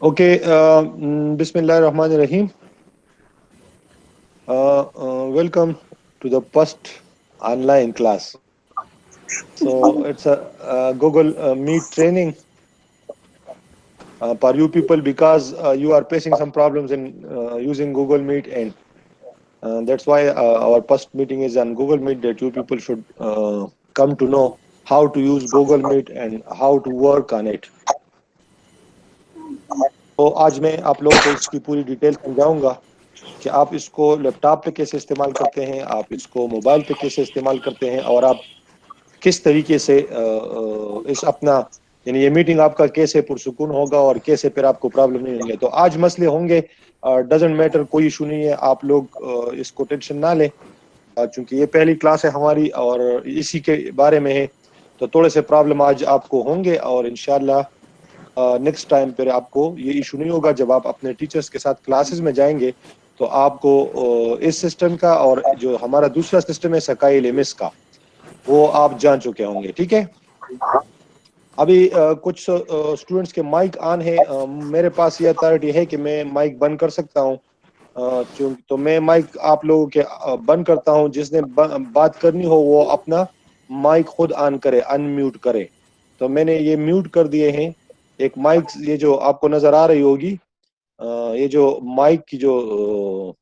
Okay, Bismillah Rahman Rahim. Welcome to the first online class. So it's a Google Meet training for you people because you are facing some problems in using Google Meet, and that's why our first meeting is on Google Meet. That you people should come to know how to use Google Meet and how to work on it. تو آج میں آپ لوگوں کو اس کی پوری detail سمجھاؤں گا کہ آپ اس کو لیپ ٹاپ پہ کیسے استعمال کرتے ہیں، آپ اس کو موبائل پہ کیسے استعمال کرتے ہیں، اور آپ کس طریقے سے اس اپنا یعنی یہ میٹنگ آپ کا کیسے پرسکون ہوگا اور کیسے پھر آپ کو پرابلم نہیں ہوں گے. تو آج مسئلے ہوں گے، ڈزنٹ میٹر، کوئی ایشو نہیں ہے، آپ لوگ اس کو ٹینشن نہ لیں چونکہ یہ پہلی کلاس ہے ہماری اور اسی کے بارے میں ہے. تو تھوڑے سے پرابلم آج آپ کو ہوں گے اور انشاءاللہ نیکسٹ ٹائم پھر آپ کو یہ ایشو نہیں ہوگا. جب آپ اپنے ٹیچرز کے ساتھ کلاسز میں جائیں گے تو آپ کو اس سسٹم کا اور جو ہمارا دوسرا سسٹم ہے سکائی لیمس کا وہ آپ جان چکے ہوں گے. ٹھیک ہے، ابھی کچھ اسٹوڈنٹس کے مائک آن ہے. میرے پاس یہ اتھارٹی ہے کہ میں مائک بند کر سکتا ہوں، تو میں مائک آپ لوگوں کے بند کرتا ہوں. جس نے بات کرنی ہو وہ اپنا مائک خود آن کرے، ان میوٹ کرے. تو میں نے یہ میوٹ کر دیے ہیں. ایک مائک یہ جو آپ کو نظر آ رہی ہوگی، یہ جو مائک کی جو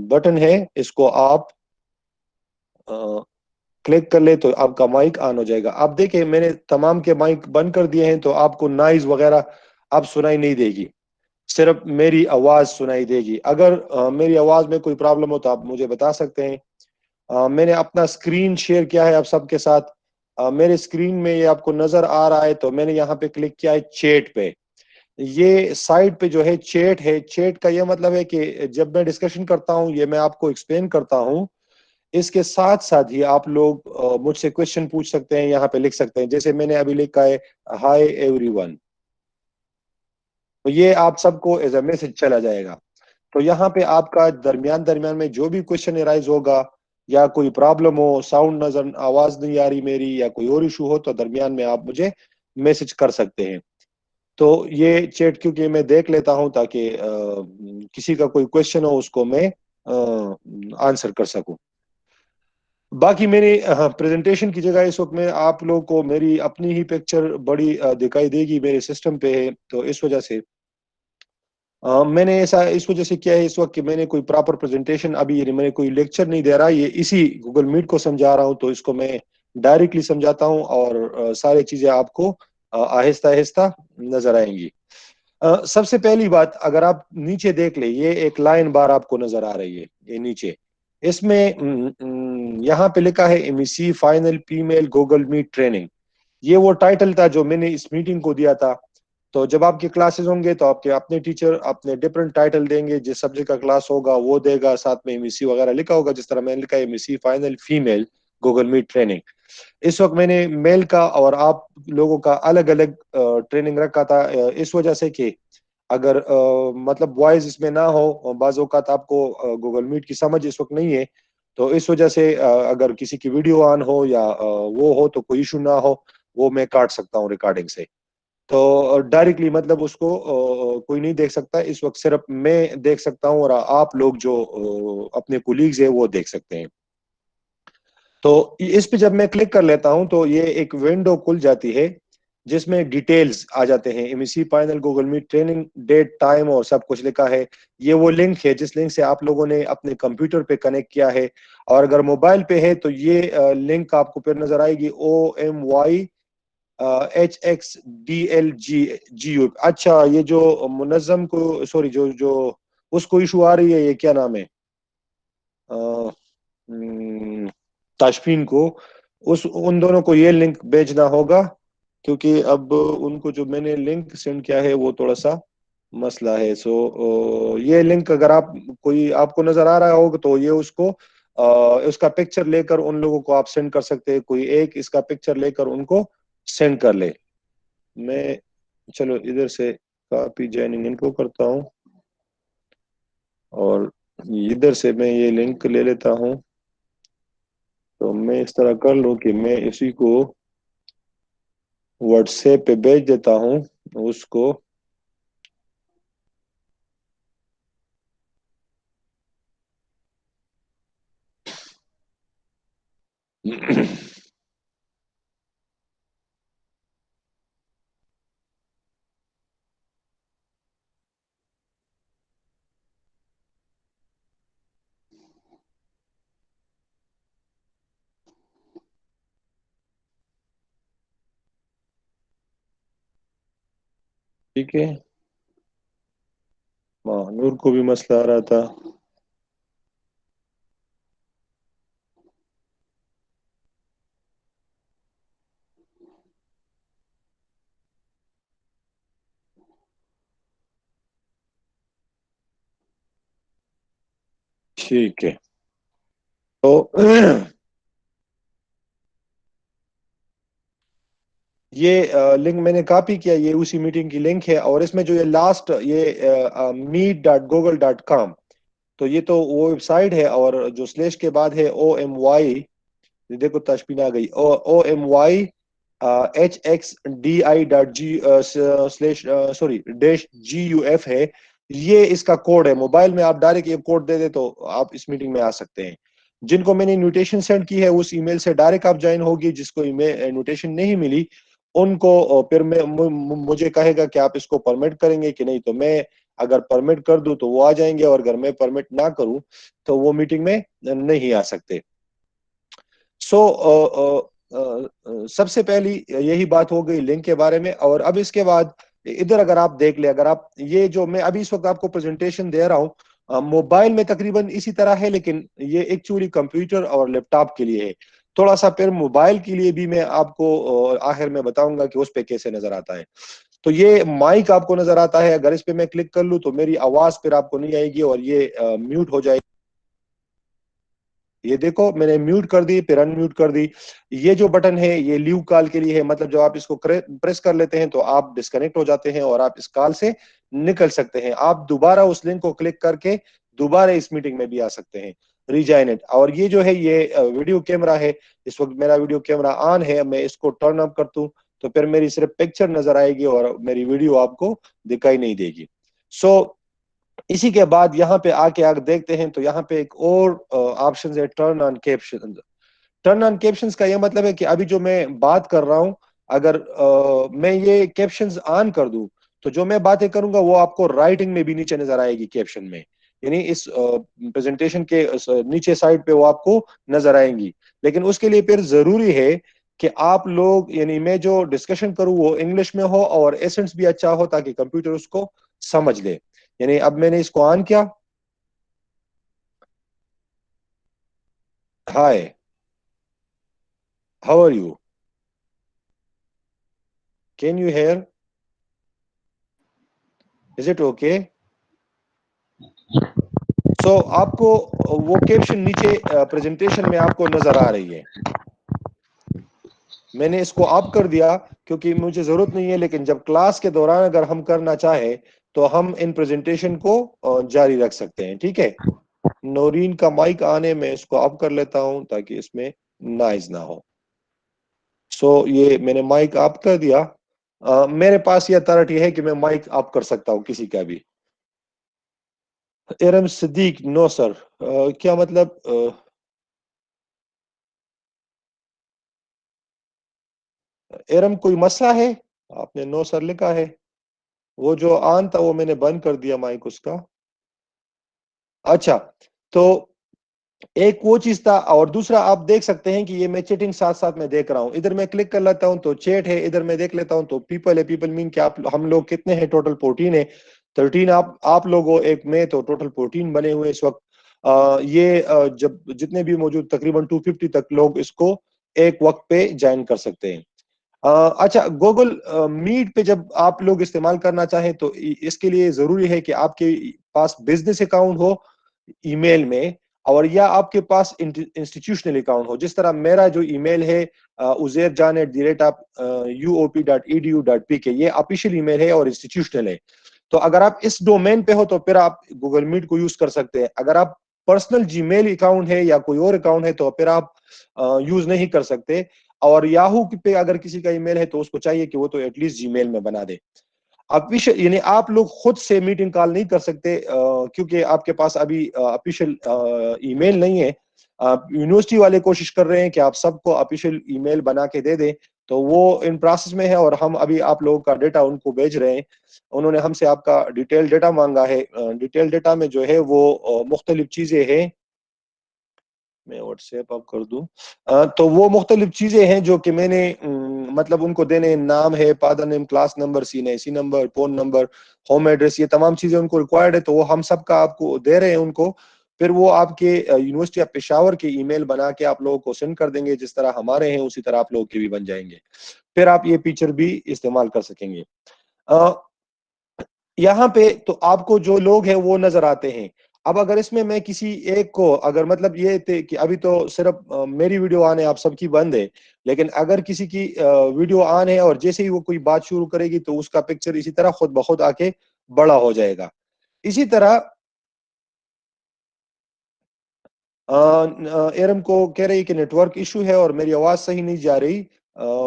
بٹن ہے اس کو آپ کلک کر لے تو آپ کا مائک آن ہو جائے گا. آپ دیکھیں میں نے تمام کے مائک بند کر دیے ہیں تو آپ کو نائز وغیرہ اب سنائی نہیں دے گی، صرف میری آواز سنائی دے گی. اگر میری آواز میں کوئی پرابلم ہو تو آپ مجھے بتا سکتے ہیں. میں نے اپنا اسکرین شیئر کیا ہے آپ سب کے ساتھ. میرے اسکرین میں یہ آپ کو نظر آ رہا ہے تو میں نے یہاں پہ کلک کیا ہے چیٹ پہ. یہ سائٹ پہ جو ہے چیٹ ہے. چیٹ کا یہ مطلب ہے کہ جب میں ڈسکشن کرتا ہوں، یہ میں آپ کو ایکسپلین کرتا ہوں، اس کے ساتھ ساتھ ہی آپ لوگ مجھ سے کوشچن پوچھ سکتے ہیں، یہاں پہ لکھ سکتے ہیں. جیسے میں نے ابھی لکھا ہے ہائی ایوری ون، تو یہ آپ سب کو ایز اے میسج چلا جائے گا. تو یہاں پہ آپ کا درمیان میں جو بھی کوشچن ارائز ہوگا یا کوئی پرابلم ہو، ساؤنڈ نظر آواز نہیں آ رہی میری یا کوئی اور ایشو ہو تو درمیان میں آپ مجھے میسج کر سکتے ہیں. تو یہ چیٹ کیونکہ میں دیکھ لیتا ہوں تاکہ کسی کا کوئی کوشچن ہو اس کو میں آنسر کر سکوں. باقی میری پریزنٹیشن کی جگہ اس وقت میں آپ لوگوں کو میری اپنی ہی پکچر بڑی دکھائی دے گی میرے سسٹم پہ ہے. تو اس وجہ سے میں نے ایسا اس وجہ سے کیا ہے اس وقت کہ میں نے کوئی پراپر پریزنٹیشن ابھی یعنی میں نے کوئی لیکچر نہیں دے رہا، یہ اسی گوگل میٹ کو سمجھا رہا ہوں. تو اس کو میں ڈائریکٹلی سمجھاتا ہوں اور ساری چیزیں آپ کو آہستہ آہستہ نظر آئیں گی. سب سے پہلی بات، اگر آپ نیچے دیکھ لیں یہ ایک لائن بار آپ کو نظر آ رہی ہے یہ نیچے، اس میں یہاں پہ لکھا ہے ایم ای سی فائنل فی میل گوگل میٹ ٹریننگ. یہ وہ ٹائٹل تھا جو میں نے اس میٹنگ کو دیا تھا. تو جب آپ کے کلاسز ہوں گے تو آپ کے اپنے ٹیچر اپنے ڈفرنٹ ٹائٹل دیں گے، جس سبجیکٹ کا کلاس ہوگا وہ دے گا، ساتھ میں ایم ای سی وغیرہ لکھا ہوگا. جس طرح میں نے لکھا ہے M E C final female Google Meet training. اس وقت میں نے میل کا اور آپ لوگوں کا الگ الگ ٹریننگ رکھا تھا، اس وجہ سے کہ اگر مطلب وائز اس میں نہ ہو، بعض اوقات آپ کو گوگل میٹ کی سمجھ اس وقت نہیں ہے، تو اس وجہ سے اگر کسی کی ویڈیو آن ہو یا وہ ہو تو کوئی ایشو نہ ہو، وہ میں کاٹ سکتا ہوں ریکارڈنگ سے. تو ڈائریکٹلی مطلب اس کو کوئی نہیں دیکھ سکتا اس وقت، صرف میں دیکھ سکتا ہوں اور آپ لوگ جو اپنے کولیگز ہیں وہ دیکھ سکتے ہیں. تو اس پہ جب میں کلک کر لیتا ہوں تو یہ ایک ونڈو کھل جاتی ہے جس میں ڈیٹیلز آ جاتے ہیں، M E C final Google Meet training, date, time اور سب کچھ لکھا ہے. یہ وہ لنک ہے جس لنک سے آپ لوگوں نے اپنے کمپیوٹر پہ کنیکٹ کیا ہے. اور اگر موبائل پہ ہے تو یہ لنک آپ کو پھر نظر آئے گی OMYHXDLGU. اچھا، یہ جو منظم کو سوری جو اس کو ایشو آ رہی ہے، یہ کیا نام ہے، تاشفین کو، ان دونوں کو یہ لنک بھیجنا ہوگا کیونکہ اب ان کو جو میں نے لنک سینڈ کیا ہے وہ تھوڑا سا مسئلہ ہے. سو یہ لنک اگر آپ کو نظر آ رہا ہوگا تو یہ اس کا پکچر لے کر ان لوگوں کو آپ سینڈ کر سکتے ہیں. کوئی ایک اس کا پکچر لے کر ان کو سینڈ کر لے. میں چلو ادھر سے کاپی جوائننگ ان کو کرتا ہوں اور ادھر سے میں یہ لنک لے لیتا ہوں. تو میں اس طرح کر لوں کہ میں اسی کو واٹس ایپ پہ بھیج دیتا ہوں اس کو. ٹھیک ہے. ہاں نور کو بھی مسئلہ آ رہا تھا. ٹھیک ہے. تو یہ لنک میں نے کاپی کیا, یہ اسی میٹنگ کی لنک ہے, اور اس میں جو یہ لاسٹ یہ meet.google.com, تو یہ تو وہ ویب سائٹ ہے, اور جو سلیش کے بعد ہے OMY, دیکھو تشبیہ آ گئی, OMYHXDI.G/GUF ہے. یہ اس کا کوڈ ہے. موبائل میں آپ ڈائریکٹ یہ کوڈ دے دیں تو آپ اس میٹنگ میں آ سکتے ہیں. جن کو میں نے انویٹیشن سینڈ کی ہے اس ای میل سے ڈائریکٹ آپ جوائن ہوگی. جس کو انویٹیشن نہیں ملی ان کو پھر مجھے کہے گا کہ آپ اس کو پرمٹ کریں گے کہ نہیں, تو میں اگر پرمٹ کر دوں تو وہ آ جائیں گے, اور اگر میں پرمٹ نہ کروں تو وہ میٹنگ میں نہیں آ سکتے. سو سب سے پہلی یہی بات ہو گئی لنک کے بارے میں. اور اب اس کے بعد ادھر اگر آپ دیکھ لیں, اگر آپ یہ جو میں ابھی اس وقت آپ کو پریزنٹیشن دے رہا ہوں, موبائل میں تقریباً اسی طرح ہے, لیکن یہ ایکچولی کمپیوٹر اور لیپ ٹاپ کے لیے ہے. تھوڑا سا پھر موبائل کے لیے بھی میں آپ کو آخر میں بتاؤں گا کہ اس پہ کیسے نظر آتا ہے. تو یہ مائک آپ کو نظر آتا ہے, اگر اس پہ میں کلک کر لوں تو میری آواز پھر آپ کو نہیں آئے گی اور یہ میوٹ ہو جائے گی. یہ دیکھو میں نے میوٹ کر دی, پھر ان میوٹ کر دی. یہ جو بٹن ہے یہ لیو کال کے لیے ہے, مطلب جب آپ اس کو پریس کر لیتے ہیں تو آپ ڈسکنیکٹ ہو جاتے ہیں اور آپ اس کال سے نکل سکتے ہیں. آپ دوبارہ اس لنک کو کلک کر کے دوبارہ اس میٹنگ میں بھی آ سکتے ہیں. ریجائن اٹ. اور یہ جو ہے یہ ویڈیو کیمرہ ہے, اس وقت میرا ویڈیو کیمرہ آن ہے, میں اس کو ٹرن اپ کرتا ہوں تو پھر میری صرف پکچر نظر آئے گی اور میری ویڈیو آپ کو دکھائی نہیں دے گی. سو اسی کے بعد یہاں پہ آ کے دیکھتے ہیں تو یہاں پہ ایک اور آپشن ہے, turn on caption. Turn on captions کا یہ مطلب ہے کہ ابھی جو میں بات کر رہا ہوں, اگر میں یہ کیپشنز آن کر دوں تو جو میں باتیں کروں گا وہ آپ کو رائٹنگ میں بھی نیچے نظر آئے گی کیپشن میں, یعنی اس پریزنٹیشن کے نیچے سائڈ پہ وہ آپ کو نظر آئیں گی. لیکن اس کے لیے پھر ضروری ہے کہ آپ لوگ, یعنی میں جو ڈسکشن کروں وہ انگلش میں ہو اور ایسنس بھی اچھا ہو تاکہ کمپیوٹر اس کو سمجھ لے. یعنی اب میں نے اس کو آن کیا. Hi, how are you, can you hear, is it okay. So آپ کو وہ کیپشن نیچے پریزنٹیشن میں آپ کو نظر آ رہی ہے. میں نے اس کو آپ کر دیا کیونکہ مجھے ضرورت نہیں ہے, لیکن جب کلاس کے دوران اگر ہم کرنا چاہیں تو ہم ان پریزنٹیشن کو جاری رکھ سکتے ہیں. ٹھیک ہے. نورین کا مائک آنے میں اس کو آف کر لیتا ہوں تاکہ اس میں نائز نہ ہو. سو یہ میں نے مائک آپ کر دیا. میرے پاس یہ اتھارٹی ہے کہ میں مائک آپ کر سکتا ہوں کسی کا بھی. ارم صدیق, نو سر. کیا مطلب, ارم کوئی مسئلہ ہے, آپ نے نو سر لکھا ہے. وہ جو آن تھا وہ میں نے بند کر دیا مائک اس کا. اچھا, تو ایک وہ چیز تھا. اور دوسرا آپ دیکھ سکتے ہیں کہ یہ میں چیٹنگ ساتھ ساتھ میں دیکھ رہا ہوں. ادھر میں کلک کر لیتا ہوں تو چیٹ ہے, ادھر میں دیکھ لیتا ہوں تو پیپل ہے. پیپل مین کہ ہم لوگ کتنے ہیں, ٹوٹل 14 ہے. 13 آپ لوگوں ایک میں, تو ٹوٹل 14 بنے ہوئے اس وقت. یہ جب جتنے بھی موجود تقریباً 250 تک لوگ اس کو ایک وقت پہ جوائن کر سکتے ہیں. اچھا, گوگل میٹ پہ جب آپ لوگ استعمال کرنا چاہیں تو اس کے لیے ضروری ہے کہ آپ کے پاس بزنس اکاؤنٹ ہو ای میل میں, اور یا آپ کے پاس انسٹیٹیوشنل اکاؤنٹ ہو. جس طرح میرا جو ای میل ہے uzairjan@uop.edu.pk, یہ آفیشیل ای میل ہے اور انسٹیٹیوشنل ہے. تو اگر آپ اس ڈومین پہ ہو تو پھر آپ گوگل میٹ کو یوز کر سکتے ہیں. اگر آپ پرسنل جی میل اکاؤنٹ ہے یا کوئی اور اکاؤنٹ ہے تو پھر آپ یوز نہیں کر سکتے. اور یاہو پہ اگر کسی کا ای میل ہے تو اس کو چاہیے کہ وہ تو ایٹ لیسٹ جی میل میں بنا دے. یعنی آپ لوگ خود سے میٹنگ کال نہیں کر سکتے کیونکہ آپ کے پاس ابھی آفیشیل ای میل نہیں ہے. یونیورسٹی والے کوشش کر رہے ہیں کہ آپ سب کو آفیشیل ای میل بنا کے دے دیں, تو وہ ان پروسیس میں ہے, اور ہم ابھی آپ لوگوں کا ڈیٹا ان کو بھیج رہے ہیں. انہوں نے ہم سے آپ کا ڈیٹیل ڈیٹا مانگا ہے. ڈیٹیل ڈیٹا میں جو ہے وہ مختلف چیزیں ہیں, میں واٹس ایپ آپ کر دوں تو وہ مختلف چیزیں ہیں جو کہ میں نے مطلب ان کو دینے, نام ہے, father name, class number, C number, phone number, home address, یہ تمام چیزیں ان کو ریکوائرڈ ہے, تو وہ ہم سب کا آپ کو دے رہے ہیں ان کو. پھر وہ آپ کے یونیورسٹی آف پشاور کے ای میل بنا کے آپ لوگوں کو سینڈ کر دیں گے, جس طرح ہمارے ہیں اسی طرح آپ لوگوں کے بھی بن جائیں گے. پھر آپ یہ فیچر بھی استعمال کر سکیں گے. یہاں پہ تو آپ کو جو لوگ ہیں وہ نظر آتے ہیں. اب اگر اس میں کسی ایک کو, اگر مطلب یہ تھے کہ ابھی تو صرف میری ویڈیو آن ہے, آپ سب کی بند ہے, لیکن اگر کسی کی ویڈیو آن ہے اور جیسے ہی وہ کوئی بات شروع کرے گی تو اس کا پکچر اسی طرح خود بخود آ کے بڑا ہو جائے گا. اسی طرح ایرم کو کہہ رہی کہ نیٹ ورک ایشو ہے اور میری آواز صحیح نہیں جا رہی.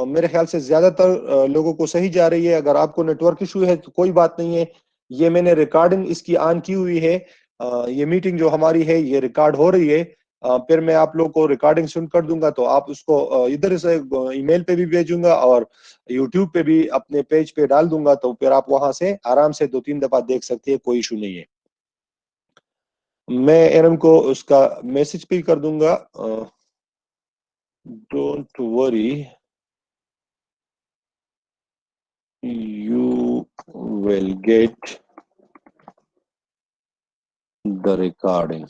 میرے خیال سے زیادہ تر لوگوں کو صحیح جا رہی ہے. اگر آپ کو نیٹ ورک ایشو ہے تو کوئی بات نہیں ہے, یہ میں نے ریکارڈنگ اس کی آن کی ہوئی ہے. یہ میٹنگ جو ہماری ہے یہ ریکارڈ ہو رہی ہے. پھر میں آپ لوگ کو ریکارڈنگ سن کر دوں گا, تو آپ اس کو ادھر سے ای میل پہ بھی بھیجوں گا اور یوٹیوب پہ بھی اپنے پیج پہ ڈال دوں گا, تو پھر آپ وہاں سے آرام سے 2-3 دفعہ دیکھ سکتے ہیں, کوئی ایشو نہیں ہے. میں ایرم کو اس کا میسج پہ کر دوں گا, don't worry you will get the recording.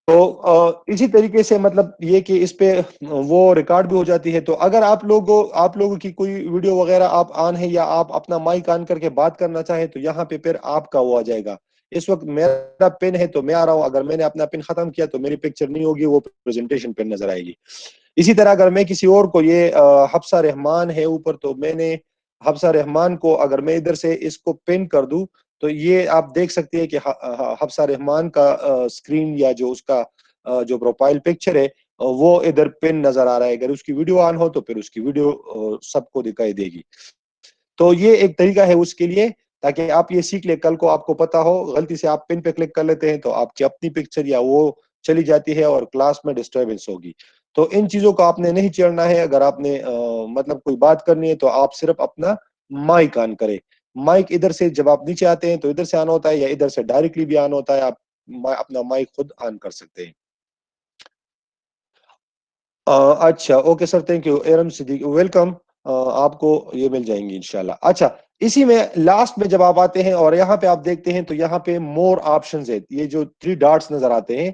تو اسی طریقے سے مطلب یہ کہ اس پہ وہ ریکارڈ بھی ہو جاتی ہے. تو اگر آپ لوگوں کی کوئی ویڈیو وغیرہ آپ آن ہے یا آپ اپنا مائک آن کر کے بات کرنا چاہیں تو یہاں پہ پھر آپ کا وہ آ جائے گا. اس وقت میرا پن ہے تو میں آ رہا ہوں, اگر میں نے اپنا پن ختم کیا تو میری پکچر نہیں ہوگی, وہ پریزنٹیشن پن نظر آئے گی. اسی طرح اگر میں کسی اور کو, یہ حفصہ رحمان ہے اوپر, تو میں نے حفصہ رحمان کو اگر میں ادھر سے اس کو پن کر دوں تو یہ آپ دیکھ سکتے ہیں کہ حفصہ رحمان کا اسکرین یا جو اس کا جو پروفائل پکچر ہے وہ ادھر پن نظر آ رہا ہے. اگر اس کی ویڈیو آن ہو تو پھر اس کی ویڈیو سب کو دکھائی دے گی. تو یہ ایک طریقہ ہے اس کے لیے, تاکہ آپ یہ سیکھ لیں, کل کو آپ کو پتا ہو غلطی سے آپ پن پہ کلک کر لیتے ہیں تو آپ کی اپنی پکچر یا وہ چلی جاتی ہے اور کلاس میں ڈسٹربنس ہوگی. تو ان چیزوں کو آپ نے نہیں چھیڑنا ہے. اگر آپ نے مطلب کوئی بات کرنی ہے تو آپ صرف اپنا مائک آن کریں. مائک ادھر سے جب آپ نیچے آتے ہیں تو ادھر سے آن ہوتا ہے, یا ادھر سے ڈائریکٹلی بھی آن ہوتا ہے, آپ اپنا مائک خود آن کر سکتے ہیں. اچھا, okay sir, thank you. Iram Siddiqui, welcome. آپ کو یہ مل جائیں گی انشاءاللہ. اچھا, اسی میں لاسٹ میں جب آپ آتے ہیں اور یہاں پہ آپ دیکھتے ہیں تو یہاں پہ مور آپشنز ہے, یہ جو 3 ڈاٹس نظر آتے ہیں,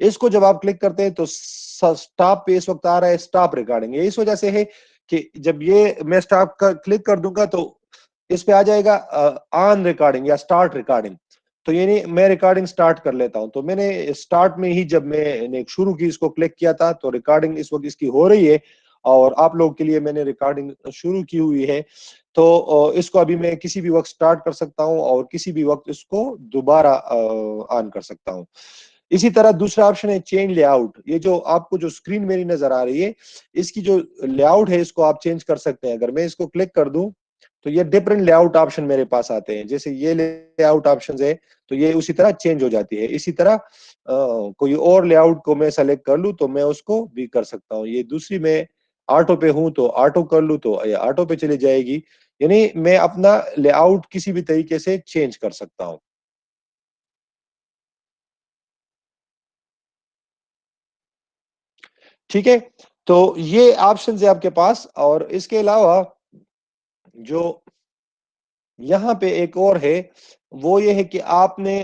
اس کو جب آپ کلک کرتے ہیں تو سٹاپ پہ اس وقت آ رہا ہے سٹاپ ریکارڈنگ. یہ اس وجہ سے ہے کہ جب یہ میں سٹاپ کا کلک کر دوں گا تو اس پہ آ جائے گا آن ریکارڈنگ یا سٹارٹ ریکارڈنگ. تو یعنی میں ریکارڈنگ سٹارٹ کر لیتا ہوں. تو میں نے سٹارٹ میں ہی جب میں نے شروع کی اس کو کلک کیا تھا تو ریکارڈنگ اس وقت اس کی ہو رہی ہے, اور آپ لوگ کے لیے میں نے ریکارڈنگ شروع کی ہوئی ہے. تو اس کو ابھی میں کسی بھی وقت سٹارٹ کر سکتا ہوں اور کسی بھی وقت اس کو دوبارہ آن کر سکتا ہوں. اسی طرح دوسرا آپشن ہے چینج لے آؤٹ. یہ جو آپ کو جو اسکرین میری نظر آ رہی ہے, اس کی جو لے آؤٹ ہے اس کو آپ چینج کر سکتے ہیں. اگر میں اس کو کلک کر دوں تو یہ ڈفرنٹ لے آؤٹ آپشن میرے پاس آتے ہیں. جیسے یہ لے آؤٹ آپشن ہے تو یہ اسی طرح چینج ہو جاتی ہے. اسی طرح کوئی اور لے آؤٹ کو میں سلیکٹ کر لوں تو میں اس کو بھی کر سکتا ہوں. یہ دوسری میں آٹو پہ ہوں تو آٹو کر لوں تو یہ آٹو پہ چلی جائے گی. یعنی میں اپنا لے آؤٹ کسی بھی طریقے سے چینج کر سکتا ہوں. ٹھیک ہے, تو یہ آپشنز ہے آپ کے پاس. اور اس کے علاوہ جو یہاں پہ ایک اور ہے وہ یہ ہے کہ آپ نے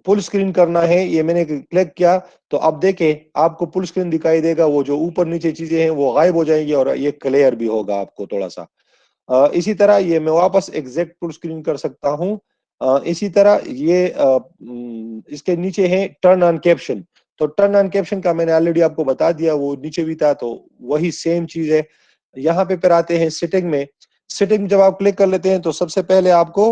فل اسکرین کرنا ہے. یہ میں نے کلک کیا تو اب دیکھیں آپ کو فل اسکرین دکھائی دے گا, وہ جو اوپر نیچے چیزیں ہیں وہ غائب ہو جائیں گی اور یہ کلیئر بھی ہوگا آپ کو تھوڑا سا. اسی طرح یہ میں واپس ایگزیکٹ فل اسکرین کر سکتا ہوں. اسی طرح یہ اس کے نیچے ہے ٹرن آن کیپشن. تو ٹرن آن کیپشن کا میں نے آلریڈی آپ کو بتا دیا, وہ نیچے بھی تھا, تو وہی سیم چیز ہے. یہاں پہ پھر آتے ہیں سیٹنگ میں. سیٹنگ جب آپ کلک کر لیتے ہیں تو سب سے پہلے آپ کو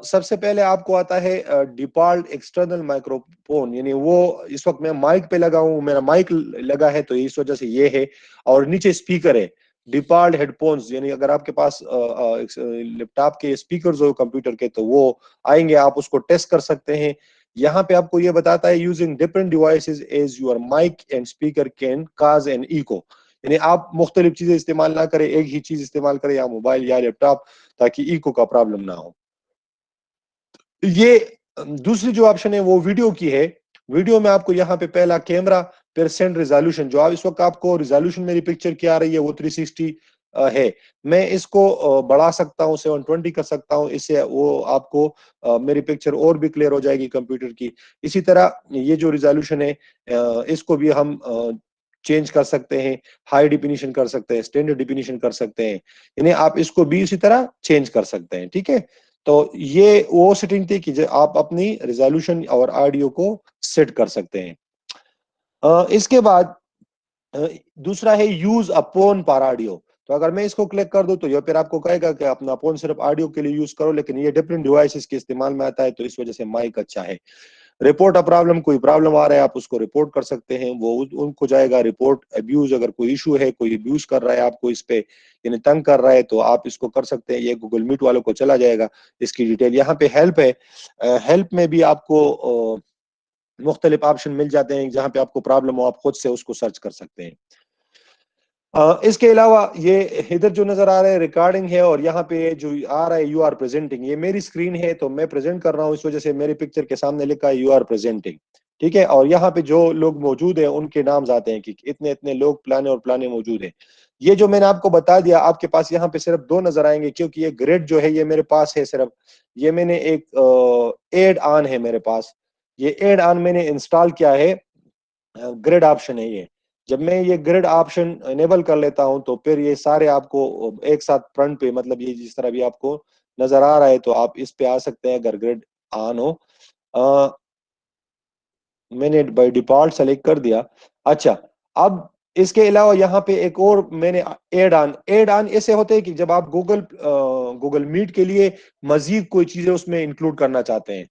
سب سے پہلے آپ کو آتا ہے ڈیفالٹ ایکسٹرنل مائکروفون، یعنی وہ اس وقت میں مائک پہ لگا ہوں، میرا مائک لگا ہے تو اس وجہ سے یہ ہے، اور نیچے اسپیکر ہے ڈیفالٹ ہیڈ فونز، یعنی اگر آپ کے پاس لیپ ٹاپ کے اسپیکرز ہو کمپیوٹر کے تو وہ آئیں گے، آپ اس کو ٹیسٹ کر سکتے ہیں۔ یہاں پہ آپ کو یہ بتاتا ہے using different devices as your mic and speaker can cause an echo, یعنی آپ مختلف چیزیں استعمال نہ کریں، ایک ہی چیز استعمال کریں، یا موبائل یا لیپ ٹاپ، تاکہ ایکو کا پرابلم نہ ہو۔ یہ دوسری جو آپشن ہے وہ ویڈیو کی ہے۔ ویڈیو میں آپ کو یہاں پہ پہلا کیمرہ پھر سینڈ ریزولوشن، جو اس وقت آپ کو ریزولوشن میری پکچر کی آ رہی ہے وہ 360 ہے، میں اس کو بڑھا سکتا ہوں، 720 کر سکتا ہوں، اس سے وہ آپ کو میری پکچر اور بھی کلیئر ہو جائے گی کمپیوٹر کی۔ اسی طرح یہ جو ریزولوشن ہے اس کو بھی ہم چینج کر سکتے ہیں، ہائی ڈیفینیشن کر سکتے ہیں، اسٹینڈرڈ ڈیفینیشن کر سکتے ہیں، یعنی آپ اس کو بھی اسی طرح چینج کر سکتے ہیں، ٹھیک ہے۔ تو یہ وہ سیٹنگ تھی کہ آپ اپنی ریزولوشن اور آڈیو کو سیٹ کر سکتے ہیں۔ اس کے بعد دوسرا ہے یوز اپون پر آڈیو، تو اگر میں اس کو کلک کر دوں تو یہ پھر آپ کو کہے گا کہ اپنا اپون صرف آڈیو کے لیے یوز کرو، لیکن یہ ڈفرنٹ ڈیوائسز کے استعمال میں آتا ہے، تو اس وجہ سے مائک اچھا ہے۔ رپورٹ ا پرابلم، کوئی پرابلم آ رہا ہے آپ اس کو رپورٹ کر سکتے ہیں، وہ ان کو جائے گا رپورٹ۔ ابیوز، اگر کوئی ایشو ہے، کوئی ابیوز کر رہا ہے آپ کو اس پہ، یعنی تنگ کر رہا ہے، تو آپ اس کو کر سکتے ہیں، یہ گوگل میٹ والوں کو چلا جائے گا اس کی ڈیٹیل۔ یہاں پہ ہیلپ ہے، ہیلپ میں بھی آپ کو مختلف آپشن مل جاتے ہیں، جہاں پہ آپ کو پرابلم ہو آپ خود سے اس کو سرچ کر سکتے ہیں۔ اس کے علاوہ یہ ادھر جو نظر آ رہا ہے ریکارڈنگ ہے، اور یہاں پہ جو آ رہا ہے یو آر پریزنٹنگ، یہ میری اسکرین ہے تو میں پریزنٹ کر رہا ہوں، اس وجہ سے میرے پکچر کے سامنے لکھا ہے یو آر پریزنٹنگ، ٹھیک ہے۔ اور یہاں پہ جو لوگ موجود ہیں ان کے نام آتے ہیں کہ اتنے اتنے لوگ پلانے اور پلانے موجود ہیں۔ یہ جو میں نے آپ کو بتا دیا، آپ کے پاس یہاں پہ صرف دو نظر آئیں گے، کیونکہ یہ گریڈ جو ہے یہ میرے پاس ہے صرف، یہ میں نے ایک ایڈ آن ہے میرے پاس، یہ ایڈ آن میں نے انسٹال کیا ہے، گریڈ آپشن ہے یہ۔ جب میں یہ گریڈ آپشن انیبل کر لیتا ہوں تو پھر یہ سارے آپ کو ایک ساتھ فرنٹ پہ، مطلب یہ جس طرح بھی آپ کو نظر آ رہا ہے تو آپ اس پہ آ سکتے ہیں اگر گریڈ آن ہو۔ میں نے بائی ڈیفالٹ سلیکٹ کر دیا۔ اچھا، اب اس کے علاوہ یہاں پہ ایک اور میں نے ایڈ آن ایسے ہوتے ہیں کہ جب آپ گوگل میٹ کے لیے مزید کوئی چیزیں اس میں انکلوڈ کرنا چاہتے ہیں،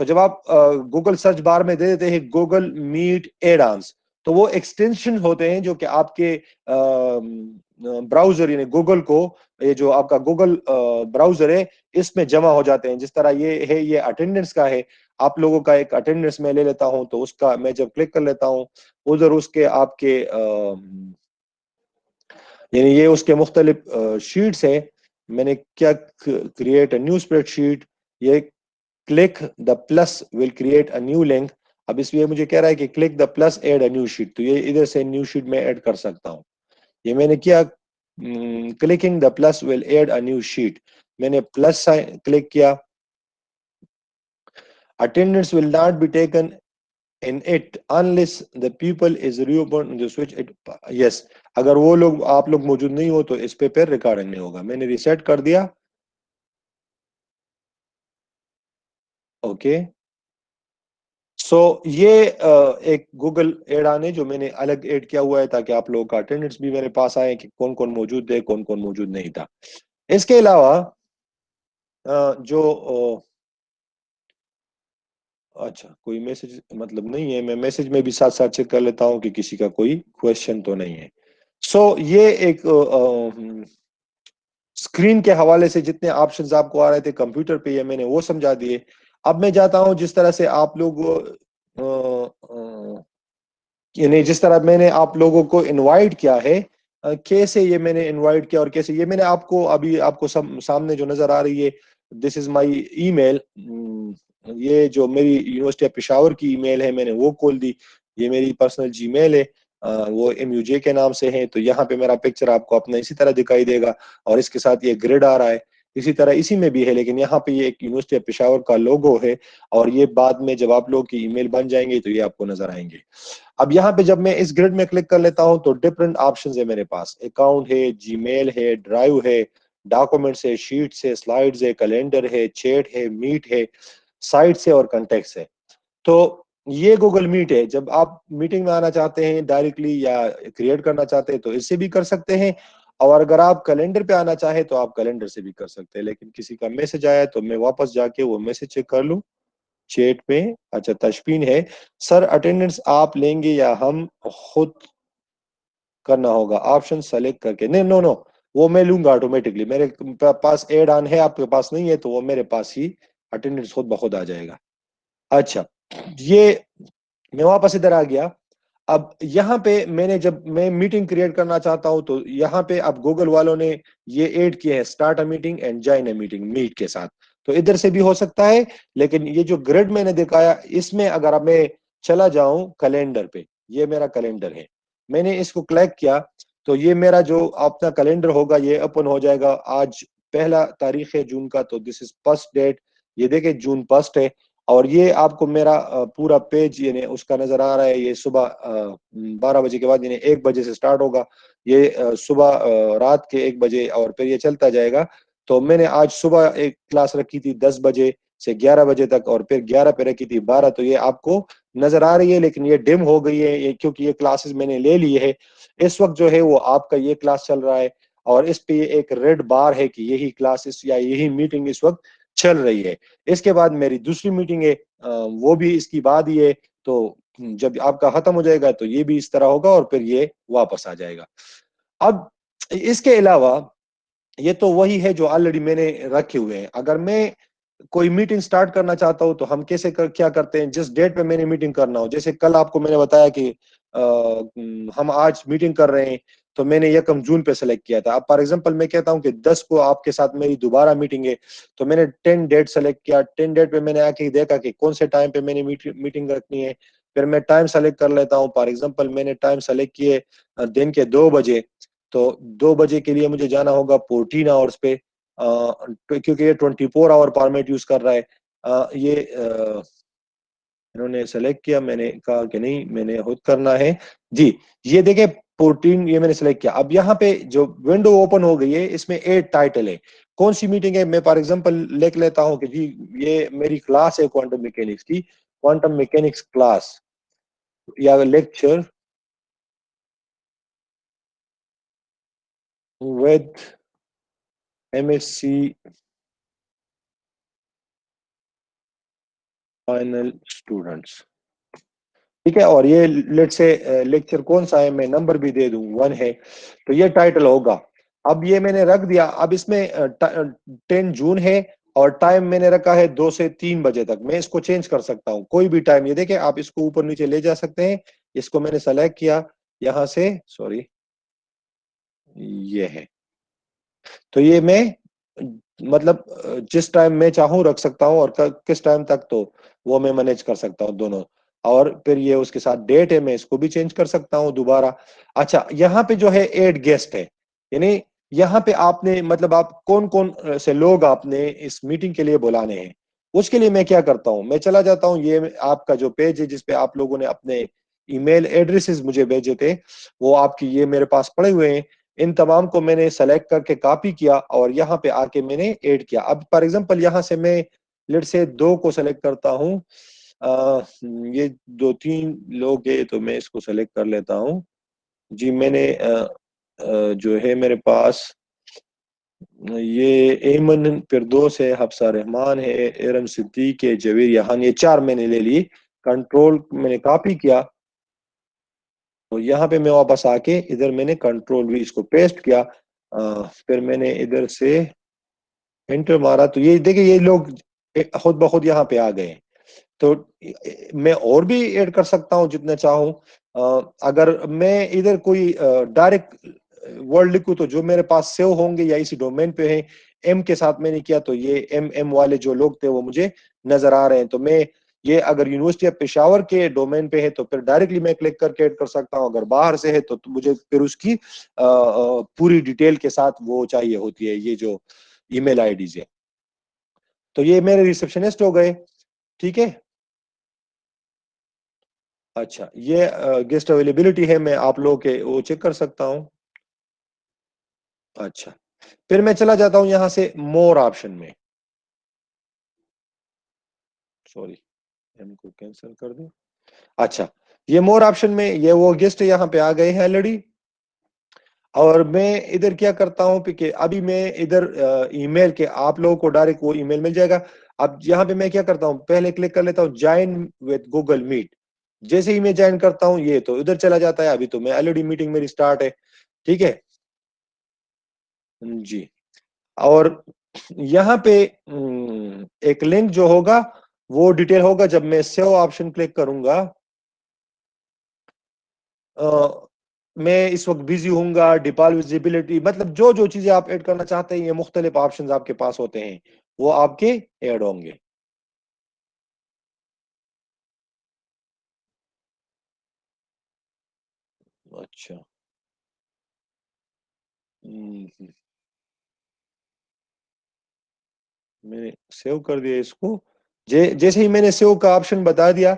تو جب آپ گوگل سرچ بار میں دے دیتے ہیں گوگل میٹ ایڈ آنس، تو وہ ایکسٹینشن ہوتے ہیں جو کہ آپ کے براؤزر، یعنی گوگل کو، یہ جو آپ کا گوگل براؤزر ہے اس میں جمع ہو جاتے ہیں۔ جس طرح یہ ہے، یہ اٹینڈنس کا ہے، آپ لوگوں کا ایک اٹینڈنس میں لے لیتا ہوں، تو اس کا میں جب کلک کر لیتا ہوں ادھر اس کے آپ کے یعنی یہ اس کے مختلف شیٹس ہیں، میں نے کیا create a new spreadsheet, یہ click the plus will create a new link. اب اس لیے مجھے کہہ رہا ہے کہ click the plus add a new sheet, تو یہ ادھر سے نیو شیٹ میں ایڈ کر سکتا ہوں۔ یہ میں نے کیا، clicking the plus will add a new sheet, میں نے پلس کلک کیا۔ Attendance will not be taken in it unless the people is reopened the switch it yes، اگر وہ لوگ آپ لوگ موجود نہیں ہو تو اس پہ پھر ریکارڈنگ نہیں ہوگا۔ میں نے ریسیٹ کر دیا، اوکے۔ سو یہ ایک گوگل ایڈ آنے جو میں نے الگ ایڈ کیا ہوا ہے تاکہ آپ لوگوں کا اٹینڈنس بھی میرے پاس آئے کہ کون کون موجود ہے، کون کون موجود نہیں تھا۔ اس کے علاوہ جو اچھا کوئی میسج مطلب نہیں ہے، میں میسج میں بھی ساتھ ساتھ چیک کر لیتا ہوں کہ کسی کا کوئی کوشچن تو نہیں ہے۔ سو یہ ایک اسکرین کے حوالے سے جتنے آپشنز آپ کو آ رہے تھے کمپیوٹر پہ، یہ میں نے وہ سمجھا دیے۔ اب میں جاتا ہوں جس طرح سے آپ لوگ یعنی جس طرح میں نے آپ لوگوں کو انوائٹ کیا ہے، کیسے یہ میں نے انوائٹ کیا اور کیسے یہ میں نے آپ کو ابھی آپ کو سامنے جو نظر آ رہی ہے، دس از مائی ای میل، یہ جو میری یونیورسٹی آف پشاور کی ای میل ہے میں نے وہ کھول دی، یہ میری پرسنل جی میل ہے، وہ MUJ کے نام سے ہے، تو یہاں پہ میرا پکچر آپ کو اپنا اسی طرح دکھائی دے گا، اور اس کے ساتھ یہ گریڈ آ رہا ہے اسی طرح اسی میں بھی ہے، لیکن یہاں پہ یہ ایک یونیورسٹی آف پشاور کا لوگو ہے، اور یہ بعد میں جب آپ لوگ کی ای میل بن جائیں گے تو یہ آپ کو نظر آئیں گے۔ اب یہاں پہ جب میں اس گریڈ میں کلک کر لیتا ہوں تو ڈفرنٹ آپشنز ہے میرے پاس، اکاؤنٹ ہے، جی میل ہے، ڈرائیو ہے، ڈاکومنٹس ہے، شیٹس ہے، سلائیڈز ہے، کیلنڈر ہے، چیٹ ہے، میٹ ہے، سائٹس ہے اور کنٹیکٹس ہے۔ تو یہ گوگل میٹ ہے، جب آپ میٹنگ میں آنا چاہتے ہیں ڈائریکٹلی یا کریٹ کرنا چاہتے ہیں تو اس سے بھی کر سکتے ہیں، اور اگر آپ کیلنڈر پہ آنا چاہیں تو آپ کیلنڈر سے بھی کر سکتے ہیں، لیکن کسی کا میسج آیا تو میں واپس جا کے وہ میسج چیک کر لوں چیٹ پہ. اچھا تشفین ہے، سر اٹینڈنس آپ لیں گے یا ہم خود کرنا ہوگا؟ آپشن سلیکٹ کر کے. نہیں، نو نو، وہ میں لوں گا آٹومیٹکلی. میرے پاس ایڈ آن ہے، آپ کے پاس نہیں ہے تو وہ میرے پاس ہی اٹینڈنس خود بخود آ جائے گا. اچھا، یہ میں واپس ادھر آ گیا. اب یہاں پہ میں نے جب میں میٹنگ کریٹ کرنا چاہتا ہوں تو یہاں پہ اب گوگل والوں نے یہ ایڈ کیا ہے start a meeting and join a meeting Meet کے ساتھ. تو ادھر سے بھی ہو سکتا ہے، لیکن یہ جو گریڈ میں نے دکھایا اس میں اگر اب میں چلا جاؤں کیلنڈر پہ، یہ میرا کیلنڈر ہے، میں نے اس کو کلک کیا تو یہ میرا جو اپنا کیلنڈر ہوگا یہ اوپن ہو جائے گا. آج 1 تاریخ ہے جون کا، تو دس از فرسٹ ڈیٹ. یہ دیکھیں جون 1 ہے، اور یہ آپ کو میرا پورا پیج یعنی اس کا نظر آ رہا ہے. یہ صبح 12 بجے کے بعد یعنی 1 بجے سے سٹارٹ ہوگا، یہ صبح رات کے 1 بجے اور پھر یہ چلتا جائے گا. تو میں نے آج صبح ایک کلاس رکھی تھی 10 بجے سے 11 بجے تک، اور پھر 11 پہ رکھی تھی 12. تو یہ آپ کو نظر آ رہی ہے، لیکن یہ ڈم ہو گئی ہے یہ کیونکہ یہ کلاسز میں نے لے لی ہے. اس وقت جو ہے وہ آپ کا یہ کلاس چل رہا ہے، اور اس پہ ایک ریڈ بار ہے کہ یہی کلاسز یا یہی میٹنگ اس وقت چل رہی ہے. اس کے بعد میری دوسری میٹنگ ہے، وہ بھی اس کی بعد ہی ہے. تو جب آپ کا ختم ہو جائے گا تو یہ بھی اس طرح ہوگا اور پھر یہ واپس آ جائے گا. اب اس کے علاوہ یہ تو وہی ہے جو آلریڈی میں نے رکھے ہوئے ہیں. اگر میں کوئی میٹنگ سٹارٹ کرنا چاہتا ہوں تو ہم کیسے کیا کرتے ہیں، جس ڈیٹ پہ میں نے میٹنگ کرنا ہو. جیسے کل آپ کو میں نے بتایا کہ ہم آج میٹنگ کر رہے ہیں، تو میں نے 1 جون پہ سلیکٹ کیا تھا. اب فار ایگزامپل میں کہتا ہوں کہ 10 کو آپ کے ساتھ میری دوبارہ میٹنگ ہے، تو میں نے 10 ڈیٹ سلیکٹ کیا. 10 ڈیٹ پہ میں نے آ کے دیکھا کہ کون سے ٹائم پہ میں نے میٹنگ رکھنی ہے. پھر میں ٹائم سلیکٹ کر لیتا ہوں. فار ایگزامپل میں نے ٹائم سلیکٹ کیے دن کے 2 بجے، تو 2 بجے کے لیے مجھے جانا ہوگا 14 آورس پہ، کیونکہ یہ 24 آور فارمیٹ یوز کر رہا ہے. یہ انہوں نے سلیکٹ کیا، میں نے کہا کہ نہیں میں نے خود کرنا ہے. جی یہ دیکھیں 14 یہ میں نے سلیکٹ کیا. اب یہاں پہ جو ونڈو اوپن ہو گئی ہے اس میں 8 ٹائٹل ہے. کون سی میٹنگ ہے میں فار ایگزامپل لکھ لیتا ہوں کہ جی یہ میری کلاس ہے کوانٹم میکینکس کی، کوانٹم میکینکس کلاس یا lecture with M S C final students. ٹھیک ہے، اور یہ لیٹ سے لیکچر کون سا ہے، میں نمبر بھی دے دوں 1 ہے، تو یہ ٹائٹل ہوگا. اب یہ میں نے رکھ دیا. اب اس میں 10 جون ہے اور ٹائم میں نے رکھا ہے 2 سے 3 بجے تک. میں اس کو چینج کر سکتا ہوں کوئی بھی ٹائم. یہ دیکھیں آپ اس کو اوپر نیچے لے جا سکتے ہیں. اس کو میں نے سلیکٹ کیا یہاں سے، سوری یہ ہے، تو یہ میں مطلب جس ٹائم میں چاہوں رکھ سکتا ہوں اور کس ٹائم تک، تو وہ میں مینیج کر سکتا ہوں دونوں. اور پھر یہ اس کے ساتھ ڈیٹ ہے، میں اس کو بھی چینج کر سکتا ہوں دوبارہ. اچھا یہاں پہ جو ہے ایڈ گیسٹ ہے، یعنی یہاں پہ آپ نے مطلب آپ کون کون سے لوگ آپ نے اس میٹنگ کے لیے بلانے ہیں. اس کے لیے میں کیا کرتا ہوں، میں چلا جاتا ہوں یہ آپ کا جو پیج ہے جس پہ آپ لوگوں نے اپنے ای میل ایڈریسز مجھے بھیجے تھے، وہ آپ کی یہ میرے پاس پڑے ہوئے ہیں. ان تمام کو میں نے سلیکٹ کر کے کاپی کیا اور یہاں پہ آ کے میں نے ایڈ کیا. اب فار ایگزامپل یہاں سے میں لیٹ سے 2 کو سلیکٹ کرتا ہوں. یہ 2-3 لوگ ہیں تو میں اس کو سلیکٹ کر لیتا ہوں. جی میں نے جو ہے میرے پاس یہ ایمن فردوس ہے، حفصہ رحمان ہے، ارم صدیق ہے، جویر یحان، یہ 4 میں نے لے لی. کنٹرول میں نے کاپی کیا، تو یہاں پہ میں واپس آ کے ادھر میں نے کنٹرول بھی اس کو پیسٹ کیا. پھر میں نے ادھر سے انٹر مارا تو یہ دیکھیں یہ لوگ خود بخود یہاں پہ آ گئے. تو میں اور بھی ایڈ کر سکتا ہوں جتنے چاہوں. اگر میں ادھر کوئی ڈائریکٹ ورڈ لکھوں تو جو میرے پاس سیو ہوں گے یا اسی ڈومین پہ ہیں، ایم کے ساتھ میں نے کیا تو یہ ایم والے جو لوگ تھے وہ مجھے نظر آ رہے ہیں. تو میں یہ اگر یونیورسٹی آف پشاور کے ڈومین پہ ہے تو پھر ڈائریکٹلی میں کلک کر کے ایڈ کر سکتا ہوں. اگر باہر سے ہے تو مجھے پھر اس کی پوری ڈیٹیل کے ساتھ وہ چاہیے ہوتی ہے، یہ جو ای میل آئی ڈیز ہے. تو یہ میرے ریسپشنسٹ ہو گئے. ٹھیک ہے، اچھا یہ گیسٹ اویلیبلٹی ہے، میں آپ لوگ کے وہ چیک کر سکتا ہوں. اچھا پھر میں چلا جاتا ہوں یہاں سے مور آپشن میں، سوری ایم کو کینسل کر دیں. اچھا یہ مور آپشن میں یہ وہ گیسٹ یہاں پہ آ گئے ہیں آلریڈی. اور میں ادھر کیا کرتا ہوں کہ ابھی میں ادھر ای میل کے آپ لوگوں کو ڈائریکٹ وہ ای میل مل جائے گا. اب یہاں پہ میں کیا کرتا ہوں, پہلے کلک کر لیتا ہوں جوائن وتھ گوگل میٹ. جیسے ہی میں جوائن کرتا ہوں یہ تو ادھر چلا جاتا ہے. ابھی تو میں آلریڈی میٹنگ میری سٹارٹ ہے. ٹھیک ہے جی. اور یہاں پہ ایک لنک جو ہوگا وہ ڈیٹیل ہوگا. جب میں سیو آپشن کلک کروں گا, میں اس وقت بزی ہوں گا, ڈیپال ویزیبلٹی, مطلب جو جو چیزیں آپ ایڈ کرنا چاہتے ہیں, یہ مختلف آپشنز آپ کے پاس ہوتے ہیں, وہ آپ کے ایڈ ہوں گے. اچھا میں نے سیو کر دیا اس کو. جیسے ہی میں نے سیو کا آپشن بتا دیا,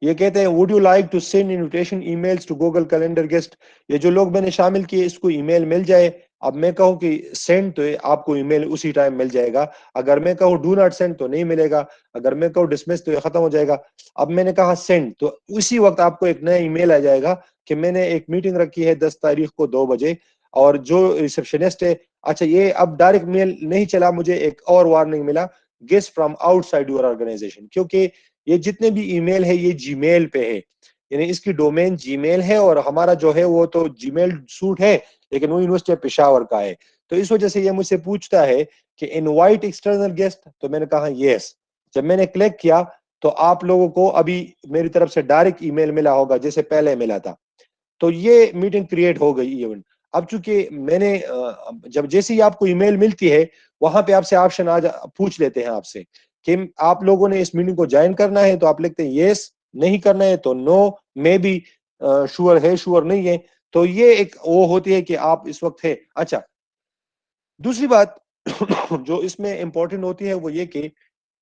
یہ کہتے ہیں would you like to send invitation e mails to Google Calendar guest. یہ جو لوگ میں نے شامل کیے اس کو ای میل مل جائے. اب میں کہوں کہ سینڈ, تو آپ کو ای میل اسی ٹائم مل جائے گا. اگر میں کہوں ڈو ناٹ سینڈ تو نہیں ملے گا. اگر میں کہوں ڈسمس تو یہ ختم ہو جائے گا. اب میں نے کہا سینڈ, تو اسی وقت آپ کو ایک نیا ای میل آ جائے گا کہ میں نے ایک میٹنگ رکھی ہے 10 تاریخ کو 2 بجے, اور جو ریسپشنسٹ ہے. اچھا, یہ اب ڈائریکٹ میل نہیں چلا, مجھے ایک اور وارننگ ملا, guest from outside your organisation. کیونکہ یہ جتنے بھی ای میل ہے یہ جی میل پہ ہے, یعنی اس کی ڈومین جی میل ہے, اور ہمارا جو ہے وہ تو جی میل سوٹ ہے, لیکن وہ یونیورسٹی پشاور کا ہے. تو اس وجہ سے یہ مجھ سے پوچھتا ہے کہ انوائٹ ایکسٹرنل گیسٹ, تو میں نے کہا یس. جب میں نے کلک کیا تو آپ لوگوں کو ابھی میری طرف سے ڈائریکٹ ای میل ملا ہوگا جیسے پہلے ملا تھا. تو یہ میٹنگ کریٹ ہو گئی ایونٹ. اب چونکہ میں نے جب جیسے ہی آپ کو ای میل ملتی ہے, وہاں پہ آپ سے آپشن پوچھ لیتے ہیں آپ سے کہ آپ لوگوں نے اس میٹنگ کو جوائن کرنا ہے, تو آپ لکھتے ہیں یس, نہیں کرنا ہے تو نو, میں بھی شور ہے, شور نہیں ہے. تو یہ ایک وہ ہوتی ہے کہ آپ اس وقت ہے. اچھا, دوسری بات جو اس میں امپورٹنٹ ہوتی ہے وہ یہ کہ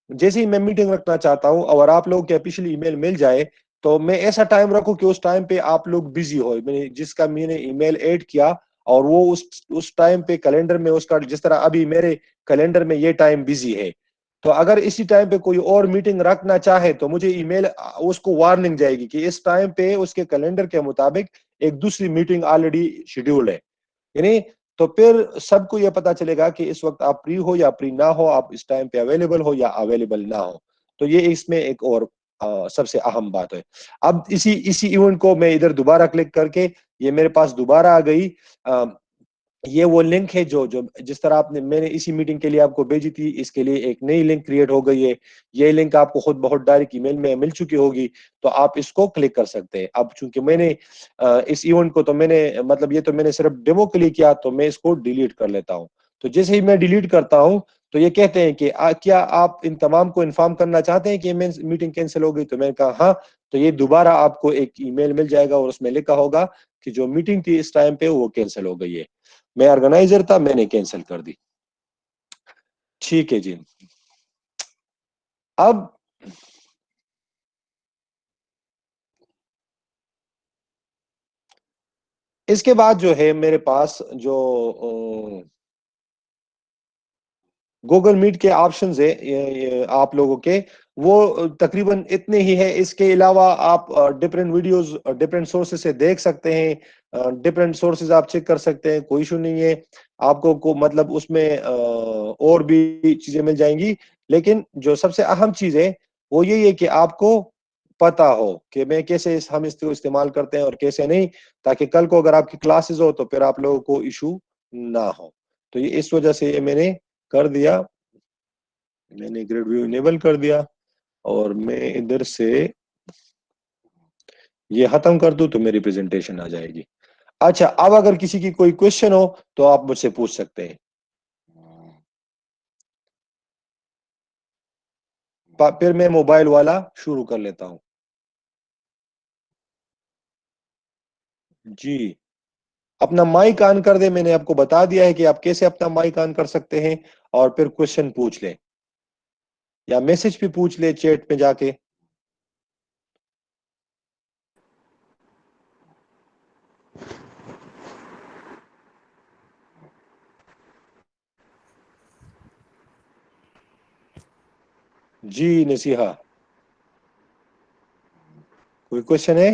جیسے ہی میں میٹنگ رکھنا چاہتا ہوں, اور آپ لوگوں کے آفیشیل ای میل مل جائے, تو میں ایسا ٹائم رکھوں کہ اس ٹائم پہ آپ لوگ بزی ہو. میں نے جس کا میں نے ای میل ایڈ کیا, اور وہ اس ٹائم پہ کیلنڈر میں اس کا, جس طرح ابھی میرے کیلنڈر میں یہ ٹائم بزی ہے, تو اگر اسی ٹائم پہ کوئی اور میٹنگ رکھنا چاہے تو مجھے ای میل اس کو وارننگ جائے گی کہ اس ٹائم پہ اس کے کیلنڈر کے مطابق ایک دوسری میٹنگ آلریڈی شیڈیول ہے. یعنی تو پھر سب کو یہ پتا چلے گا کہ اس وقت آپ فری ہو یا فری نہ ہو, آپ اس ٹائم پہ اویلیبل ہو یا اویلیبل نہ ہو. تو یہ اس میں ایک اور سب سے اہم بات ہے. اب اسی ایونٹ کو میں ادھر دوبارہ کلک کر کے, یہ میرے پاس دوبارہ آ گئی. یہ وہ لنک ہے جو جس طرح آپ نے, میں نے اسی میٹنگ کے لیے آپ کو بھیجی تھی, اس کے لیے ایک نئی لنک کریٹ ہو گئی ہے. یہ لنک آپ کو خود بہت ڈائریکٹ ای میل میں مل چکی ہوگی, تو آپ اس کو کلک کر سکتے ہیں. اب چونکہ میں نے اس ایونٹ کو تو میں نے مطلب یہ تو میں نے صرف ڈیمو کے لیے کیا, تو میں اس کو ڈیلیٹ کر لیتا ہوں. تو جیسے ہی میں ڈیلیٹ کرتا ہوں تو یہ کہتے ہیں کہ کیا آپ ان تمام کو انفارم کرنا چاہتے ہیں کہ میٹنگ کینسل ہو گئی. تو میں نے کہا ہاں. تو یہ دوبارہ آپ کو ایک ای میل مل جائے گا, اور اس میں لکھا ہوگا کہ جو میٹنگ تھی اس ٹائم پہ وہ کینسل ہو گئی ہے. میں آرگنائزر تھا, میں نے کینسل کر دی. ٹھیک ہے جی. اب اس کے بعد جو ہے میرے پاس جو گوگل میٹ کے آپشنز ہے آپ لوگوں کے, وہ تقریباً اتنے ہی ہے. اس کے علاوہ آپ ڈفرینٹ ویڈیوز ڈفرینٹ سورسز سے دیکھ سکتے ہیں, ڈفرینٹ سورسز آپ چیک کر سکتے ہیں, کوئی ایشو نہیں ہے. آپ کو مطلب اس میں اور بھی چیزیں مل جائیں گی, لیکن جو سب سے اہم چیز ہے وہ یہی ہے کہ آپ کو پتا ہو کہ میں کیسے ہم اس کو استعمال کرتے ہیں اور کیسے نہیں, تاکہ کل کو اگر آپ کی کلاسز ہو تو پھر آپ لوگوں کو ایشو نہ ہو. تو یہ اس وجہ سے یہ میں نے کر دیا, میں نے گریڈ ویو انیبل کر دیا, اور میں ادھر سے یہ ختم کر دوں تو میری پریزنٹیشن آ جائے گی. اچھا, اب اگر کسی کی کوئی کوشچن ہو تو آپ مجھ سے پوچھ سکتے ہیں. پھر میں موبائل والا شروع کر لیتا ہوں. جی, اپنا مائک آن کر دے. میں نے آپ کو بتا دیا ہے کہ آپ کیسے اپنا مائک آن کر سکتے ہیں, اور پھر کوشچن پوچھ لیں یا میسج بھی پوچھ لیں چیٹ میں جا کے. جی نصیحہ, کوئی کوشچن ہے؟